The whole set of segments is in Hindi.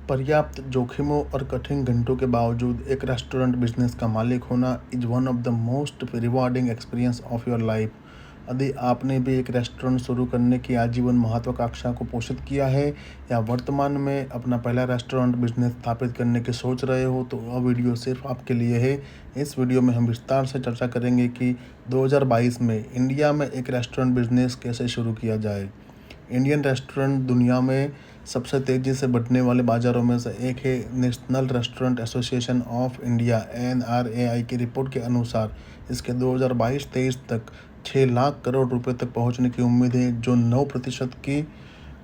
पर्याप्त जोखिमों और कठिन घंटों के बावजूद एक रेस्टोरेंट बिजनेस का मालिक होना is one of the most rewarding experience of your life. यदि आपने भी एक रेस्टोरेंट शुरू करने की आजीवन महत्वाकांक्षा को पोषित किया है या वर्तमान में अपना पहला रेस्टोरेंट बिजनेस स्थापित करने की सोच रहे हो तो वह वीडियो सिर्फ आपके लिए है। इस वीडियो में हम विस्तार से चर्चा करेंगे कि 2022 में इंडिया में एक रेस्टोरेंट बिजनेस कैसे शुरू किया जाए। इंडियन रेस्टोरेंट दुनिया में सबसे तेज़ी से बढ़ने वाले बाज़ारों में से एक है। National restaurant association of India NRAI की रिपोर्ट के अनुसार इसके 2022-23 तक 6 लाख करोड़ रुपए तक पहुंचने की उम्मीद है, जो 9% की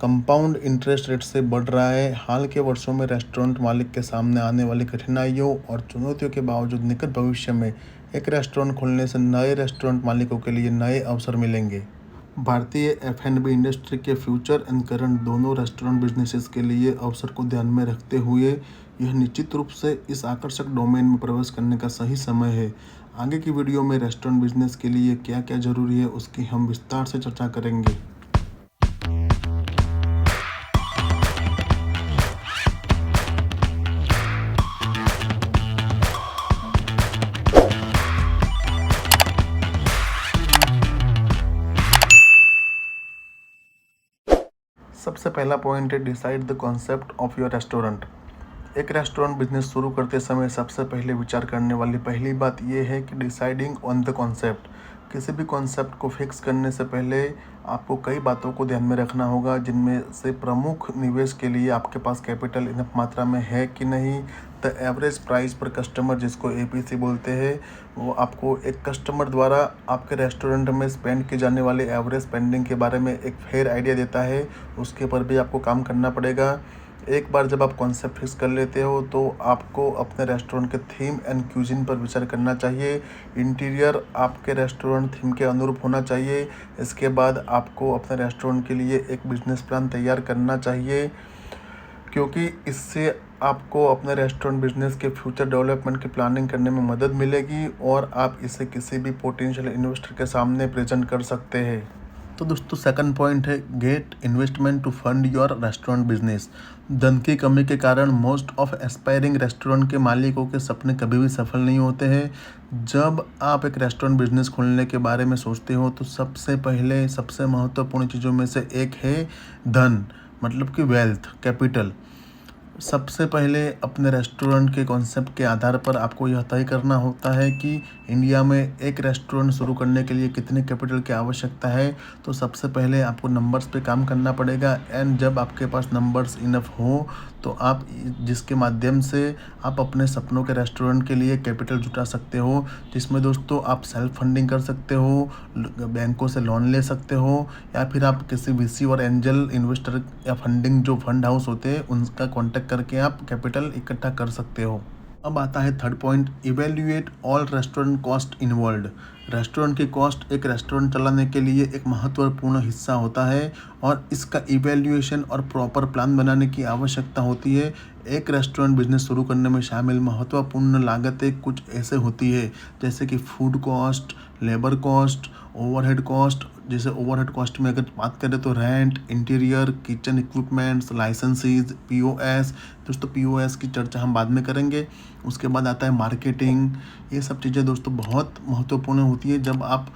कंपाउंड इंटरेस्ट रेट से बढ़ रहा है। हाल के वर्षों में रेस्टोरेंट मालिक के सामने आने वाली कठिनाइयों और चुनौतियों के बावजूद निकट भविष्य में एक रेस्टोरेंट खोलने से नए रेस्टोरेंट मालिकों के लिए नए अवसर मिलेंगे। भारतीय F&B इंडस्ट्री के फ्यूचर एंड करंट दोनों रेस्टोरेंट बिजनेसेस के लिए अवसर को ध्यान में रखते हुए यह निश्चित रूप से इस आकर्षक डोमेन में प्रवेश करने का सही समय है। आगे की वीडियो में रेस्टोरेंट बिजनेस के लिए क्या क्या ज़रूरी है उसकी हम विस्तार से चर्चा करेंगे। सबसे पहला पॉइंट है decide the concept of your restaurant. एक रेस्टोरेंट बिजनेस शुरू करते समय सबसे पहले विचार करने वाली पहली बात यह है कि डिसाइडिंग ऑन द कॉन्सेप्ट। किसी भी कॉन्सेप्ट को फिक्स करने से पहले आपको कई बातों को ध्यान में रखना होगा, जिनमें से प्रमुख निवेश के लिए आपके पास कैपिटल इनफ मात्रा में है कि नहीं। द एवरेज प्राइस पर कस्टमर, जिसको APC बोलते हैं, वो आपको एक कस्टमर द्वारा आपके रेस्टोरेंट में स्पेंड की जाने वाली एवरेज स्पेंडिंग के बारे में एक फेयर आइडिया देता है। उसके ऊपर भी आपको काम करना पड़ेगा। एक बार जब आप कॉन्सेप्ट फिक्स कर लेते हो तो आपको अपने रेस्टोरेंट के थीम एंड क्यूजिन पर विचार करना चाहिए। इंटीरियर आपके रेस्टोरेंट थीम के अनुरूप होना चाहिए। इसके बाद आपको अपने रेस्टोरेंट के लिए एक बिजनेस प्लान तैयार करना चाहिए, क्योंकि इससे आपको अपने रेस्टोरेंट बिजनेस के फ्यूचर डेवलपमेंट की प्लानिंग करने में मदद मिलेगी और आप इसे किसी भी पोटेंशियल इन्वेस्टर के सामने प्रेजेंट कर सकते हैं। तो दोस्तों, सेकंड पॉइंट है get investment to fund your restaurant business. धन की कमी के कारण मोस्ट ऑफ एस्पायरिंग रेस्टोरेंट के मालिकों के सपने कभी भी सफल नहीं होते हैं। जब आप एक रेस्टोरेंट बिजनेस खोलने के बारे में सोचते हो तो सबसे पहले सबसे महत्वपूर्ण चीज़ों में से एक है धन, मतलब कि वेल्थ, कैपिटल। सबसे पहले अपने रेस्टोरेंट के कॉन्सेप्ट के आधार पर आपको यह तय करना होता है कि इंडिया में एक रेस्टोरेंट शुरू करने के लिए कितने कैपिटल की आवश्यकता है। तो सबसे पहले आपको नंबर्स पे काम करना पड़ेगा, एंड जब आपके पास नंबर्स इनफ हो तो आप जिसके माध्यम से आप अपने सपनों के रेस्टोरेंट के लिए कैपिटल जुटा सकते हो, जिसमें दोस्तों आप सेल्फ फंडिंग कर सकते हो, बैंकों से लोन ले सकते हो, या फिर आप किसी VC और एंजल इन्वेस्टर या फंडिंग जो फंड हाउस होते हैं उनका कॉन्टेक्ट करके आप कैपिटल इकट्ठा कर सकते हो। अब आता है third point, evaluate all restaurant cost involved. Restaurant की कॉस्ट एक रेस्टोरेंट चलाने के लिए एक महत्वपूर्ण हिस्सा होता है और इसका इवेल्युएशन और प्रॉपर प्लान बनाने की आवश्यकता होती है। एक रेस्टोरेंट बिजनेस शुरू करने में शामिल महत्वपूर्ण लागतें कुछ ऐसे होती है, जैसे कि food cost, labour cost, overhead cost. जैसे ओवरहेड कॉस्ट में अगर बात करें तो rent, interior, kitchen equipments, licences, POS। दोस्तों, POS की चर्चा हम बाद में करेंगे। उसके बाद आता है मार्केटिंग। ये सब चीज़ें दोस्तों बहुत महत्वपूर्ण होती है जब आप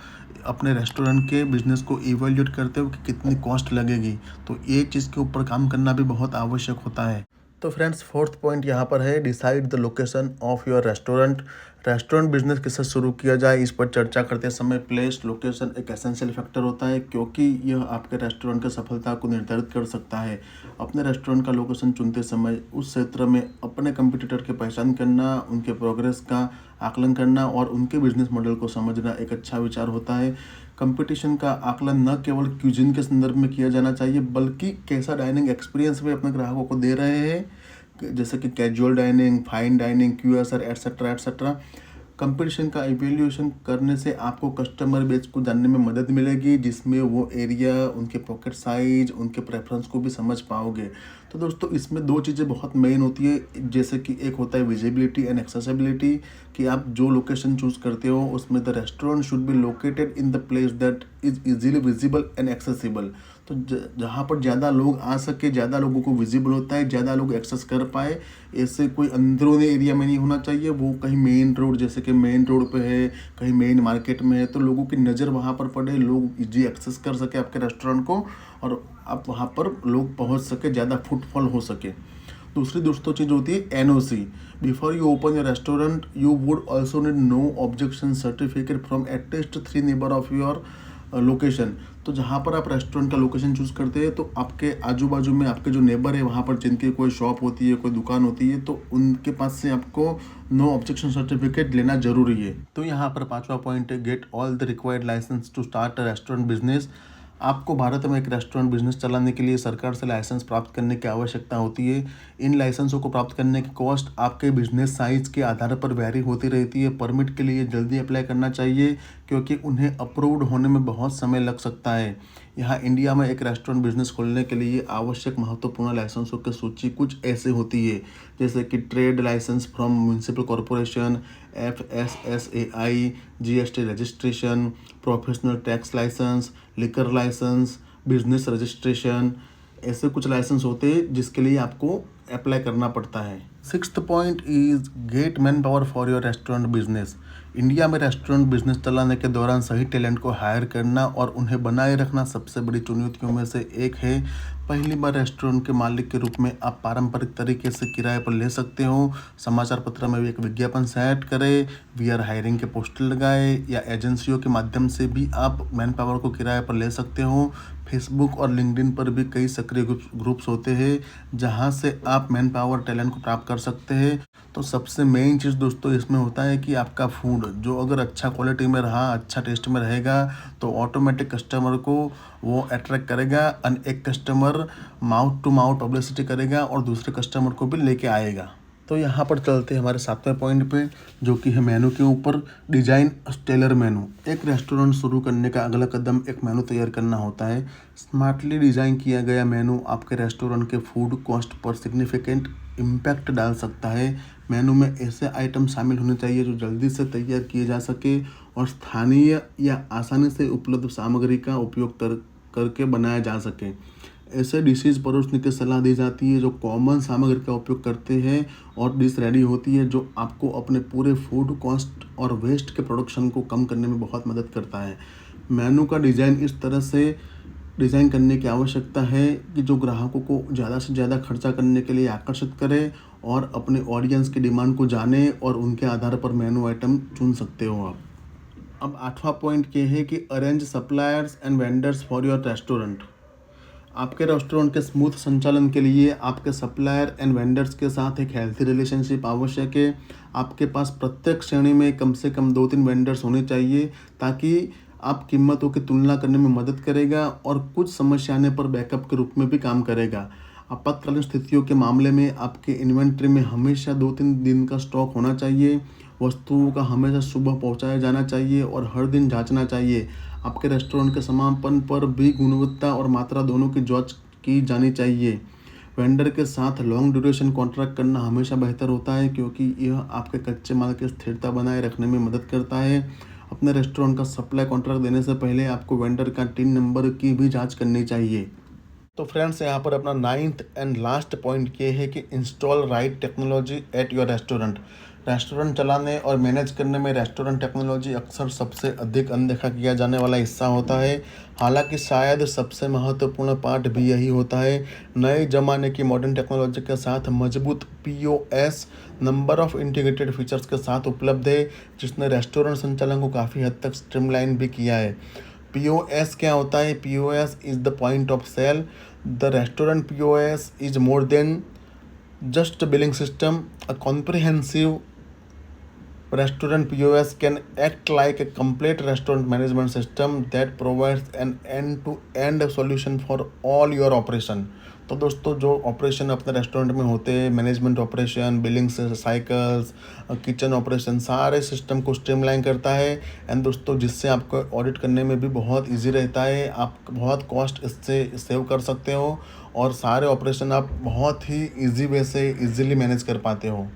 अपने रेस्टोरेंट के बिज़नेस को इवैल्यूएट करते हो कि कितनी कॉस्ट लगेगी। तो ये चीज़ के ऊपर काम करना भी बहुत आवश्यक होता है। तो फ्रेंड्स, फोर्थ पॉइंट यहाँ पर है decide the location of your restaurant. Restaurant business कैसे शुरू किया जाए, इस पर चर्चा करते समय प्लेस, लोकेशन एक एसेंशियल फैक्टर होता है, क्योंकि यह आपके रेस्टोरेंट की सफलता को निर्धारित कर सकता है। अपने रेस्टोरेंट का लोकेशन चुनते समय उस क्षेत्र में अपने कंपटीटर की पहचान करना, उनके प्रोग्रेस का आकलन करना और उनके बिजनेस मॉडल को समझना एक अच्छा विचार होता है। कंपटीशन का आकलन न केवल क्यूजिन के संदर्भ में किया जाना चाहिए, बल्कि कैसा डाइनिंग एक्सपीरियंस वे अपने ग्राहकों को दे रहे हैं, जैसे कि casual dining, fine dining, QSR etcetera etcetera. Competition का इवैल्यूएशन करने से आपको कस्टमर बेस को जानने में मदद मिलेगी, जिसमें वो एरिया, उनके पॉकेट साइज, उनके प्रेफरेंस को भी समझ पाओगे। तो दोस्तों, इसमें दो चीज़ें बहुत मेन होती है, जैसे कि एक होता है विजिबिलिटी एंड एक्सेसिबिलिटी, कि आप जो लोकेशन चूज़ करते हो उसमें the restaurant should be located in the place that is easily visible and accessible. तो जहाँ पर ज़्यादा लोग आ सके, ज़्यादा लोगों को विजिबल होता है, ज़्यादा लोग एक्सेस कर पाए, ऐसे कोई अंदरूनी एरिया में नहीं होना चाहिए। वो कहीं मेन रोड, जैसे कि मेन रोड पे है, कहीं मेन मार्केट में है, तो लोगों की नज़र वहाँ पर पड़े, लोग इजी एक्सेस कर सके आपके रेस्टोरेंट को, और आप वहाँ पर लोग पहुँच सके, ज़्यादा फुटफॉल हो सके। दूसरी दोस्तों चीज़ होती है NOC. Before you open your restaurant you would also need no objection certificate from at least 3 neighbour of your location. तो जहाँ पर आप रेस्टोरेंट का लोकेशन चूज़ करते हैं, तो आपके आजू बाजू में आपके जो नेबर है, वहाँ पर जिनकी कोई शॉप होती है, कोई दुकान होती है, तो उनके पास से आपको नो ऑब्जेक्शन सर्टिफिकेट लेना जरूरी है। तो यहाँ पर 5वां पॉइंट है, get all the required licence to start a restaurant business. आपको भारत में एक रेस्टोरेंट बिजनेस चलाने के लिए सरकार से लाइसेंस प्राप्त करने की आवश्यकता होती है। इन लाइसेंसों को प्राप्त करने की कॉस्ट आपके बिजनेस साइज के आधार पर वैरी होती रहती है। परमिट के लिए जल्दी अप्लाई करना चाहिए, क्योंकि उन्हें अप्रूव्ड होने में बहुत समय लग सकता है। यहाँ इंडिया में एक रेस्टोरेंट बिजनेस खोलने के लिए आवश्यक महत्वपूर्ण लाइसेंसों की सूची कुछ ऐसे होती है, जैसे कि trade licence from municipal corporation, FSSAI, GST registration, professional tax licence, liquor licence, business registration. ऐसे कुछ लाइसेंस होते हैं जिसके लिए आपको अप्लाई करना पड़ता है। 6th point is get man power for your restaurant business. India में रेस्टोरेंट बिजनेस चलाने के दौरान सही टैलेंट को हायर करना और उन्हें बनाए रखना सबसे बड़ी चुनौतियों में से एक है। पहली बार रेस्टोरेंट के मालिक के रूप में आप पारंपरिक तरीके से किराए पर ले सकते हो। समाचार पत्र में भी एक विज्ञापन सेट करें, वी आर हायरिंग के पोस्टर लगाए, या एजेंसियों के माध्यम से भी आप मैन पावर को किराए पर ले सकते हो। फेसबुक और लिंक्डइन पर भी कई सक्रिय ग्रुप्स होते हैं जहां से आप मैन पावर टैलेंट को प्राप्त कर सकते हैं। तो सबसे मेन चीज़ दोस्तों इसमें होता है कि आपका फूड जो अगर अच्छा क्वालिटी में रहा, अच्छा टेस्ट में रहेगा, तो ऑटोमेटिक कस्टमर को वो अट्रैक्ट करेगा, और एक customer mouth to mouth publicity करेगा और दूसरे कस्टमर को भी लेके आएगा। तो यहाँ पर चलते हैं हमारे 7वें पॉइंट पे, जो कि है मेनू के ऊपर। Design tailor menu. एक रेस्टोरेंट शुरू करने का अगला कदम एक मेनू तैयार करना होता है। स्मार्टली डिज़ाइन किया गया मेनू आपके रेस्टोरेंट के food cost per significant impact डाल सकता है। मेनू में ऐसे आइटम शामिल होने चाहिए जो जल्दी से तैयार किए जा सके और स्थानीय या आसानी से उपलब्ध सामग्री का उपयोग करके बनाया जा सके। ऐसे डिशेज परोसने की सलाह दी जाती है जो कॉमन सामग्री का उपयोग करते हैं, और डिश रेडी होती है जो आपको अपने पूरे फूड कॉस्ट और वेस्ट के प्रोडक्शन को कम करने में बहुत मदद करता है। मेनू का डिज़ाइन इस तरह से डिज़ाइन करने की आवश्यकता है कि जो ग्राहकों को ज़्यादा से ज़्यादा खर्चा करने के लिए आकर्षित करे और अपने ऑडियंस की डिमांड को जाने, और उनके आधार पर मेनू आइटम चुन सकते हो आप। अब 8वां पॉइंट ये है कि arrange suppliers and vendors for your restaurant. आपके रेस्टोरेंट के स्मूथ संचालन के लिए आपके सप्लायर एंड वेंडर्स के साथ एक हेल्थी रिलेशनशिप आवश्यक है। आपके पास प्रत्येक श्रेणी में कम से कम 2-3 वेंडर्स होने चाहिए, ताकि आप कीमतों की तुलना करने में मदद करेगा और कुछ समस्या आने पर बैकअप के रूप में भी काम करेगा। आपातकालीन स्थितियों के मामले में आपके इन्वेंट्री में हमेशा 2-3 दिन का स्टॉक होना चाहिए। वस्तुओं का हमेशा सुबह पहुंचाया जाना चाहिए और हर दिन जांचना चाहिए। आपके रेस्टोरेंट के समापन पर भी गुणवत्ता और मात्रा दोनों की जांच की जानी चाहिए। वेंडर के साथ लॉन्ग ड्यूरेशन कॉन्ट्रैक्ट करना हमेशा बेहतर होता है, क्योंकि यह आपके कच्चे माल की स्थिरता बनाए रखने में मदद करता है। अपने रेस्टोरेंट का सप्लाई कॉन्ट्रैक्ट देने से पहले आपको वेंडर का टिन नंबर की भी जांच करनी चाहिए। तो फ्रेंड्स, यहाँ पर अपना 9th एंड लास्ट पॉइंट ये है कि install right technology at your restaurant. Restaurant चलाने और मैनेज करने में रेस्टोरेंट टेक्नोलॉजी अक्सर सबसे अधिक अनदेखा किया जाने वाला हिस्सा होता है। हालांकि शायद सबसे महत्वपूर्ण पार्ट भी यही होता है। नए ज़माने की मॉडर्न टेक्नोलॉजी के साथ मजबूत POS number of integrated features के साथ उपलब्ध है, जिसने रेस्टोरेंट संचालन को काफ़ी हद तक स्ट्रीमलाइन भी किया है। POS क्या होता है? POS is the point of sale. The restaurant POS is more than just billing system. A comprehensive restaurant POS can act like a complete restaurant management system that provides an end-to-end solution for all your operation. तो दोस्तों, जो ऑपरेशन अपने रेस्टोरेंट में होते हैं, management operation, billing cycles, kitchen operation, सारे सिस्टम को स्ट्रीमलाइन करता है। एंड दोस्तों, जिससे आपको ऑडिट करने में भी बहुत इजी रहता है। आप बहुत कॉस्ट इससे सेव कर सकते हो और सारे ऑपरेशन आप बहुत ही इजी वे से इजीली मैनेज कर पाते हो।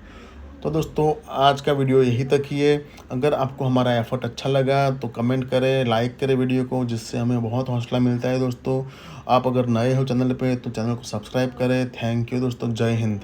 तो दोस्तों आज का वीडियो यही तक ही है। अगर आपको हमारा एफर्ट अच्छा लगा तो कमेंट करें, लाइक करें वीडियो को, जिससे हमें बहुत हौसला मिलता है दोस्तों। आप अगर नए हो चैनल पे तो चैनल को सब्सक्राइब करें। थैंक यू दोस्तों, जय हिंद।